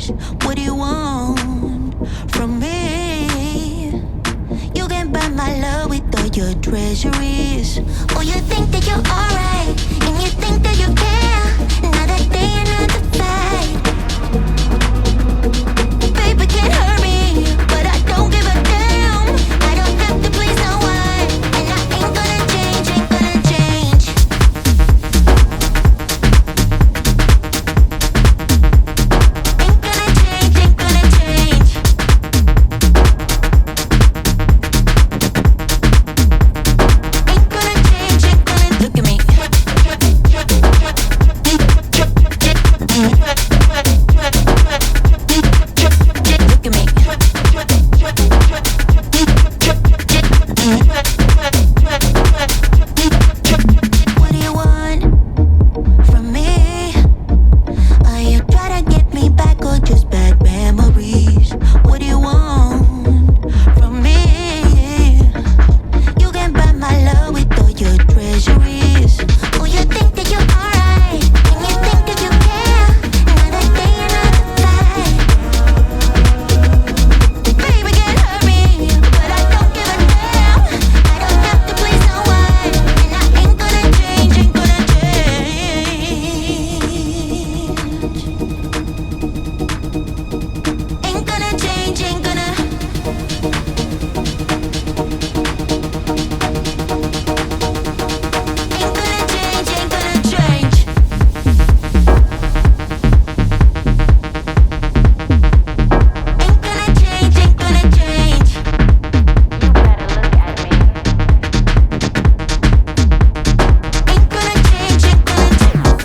treasuries. What do you want from me? You can buy my love with all your treasuries. Oh, you think that you're alright, and you think that you care. Another day, another fight. Baby can't hurt me, but I don't give a damn. I don't have to please no one, and I ain't gonna change, ain't gonna change. Ain't gonna change, ain't gonna change. Ain't gonna change, ain't gonna. Look at me. Look at me. What do you want from me? Are you trying to get me back or just bad memories? What do you want from me? You can buy my love with all your treasuries. Oh, you think that you're alright, and you think that you care. Another day, another fight. Baby can't hurt me, but I don't give a damn. I don't have to please no one, and I ain't gonna change, ain't gonna change. Ain't gonna change, ain't gonna. Ain't gonna change, ain't gonna change. Ain't gonna change, ain't gonna change. You better look at me. Ain't gonna change, ain't gonna change.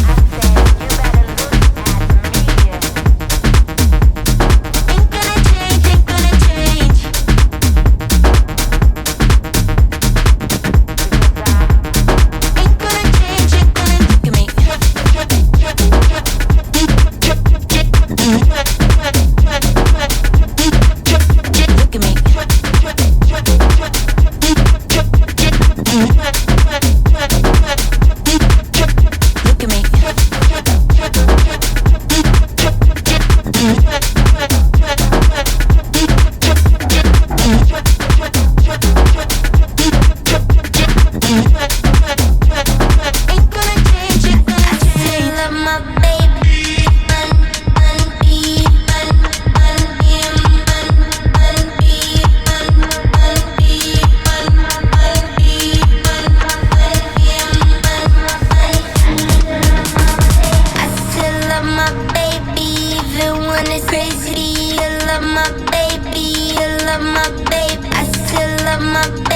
I said you better look at me. Ain't gonna change, ain't gonna change. Ain't gonna change, ain't gonna. Look at me. Look at me. Look at me. Ain't gonna change, ain't gonna change. I still love my baby. I still love my baby, even when it's crazy. I love my baby, I love my baby. I still love my baby.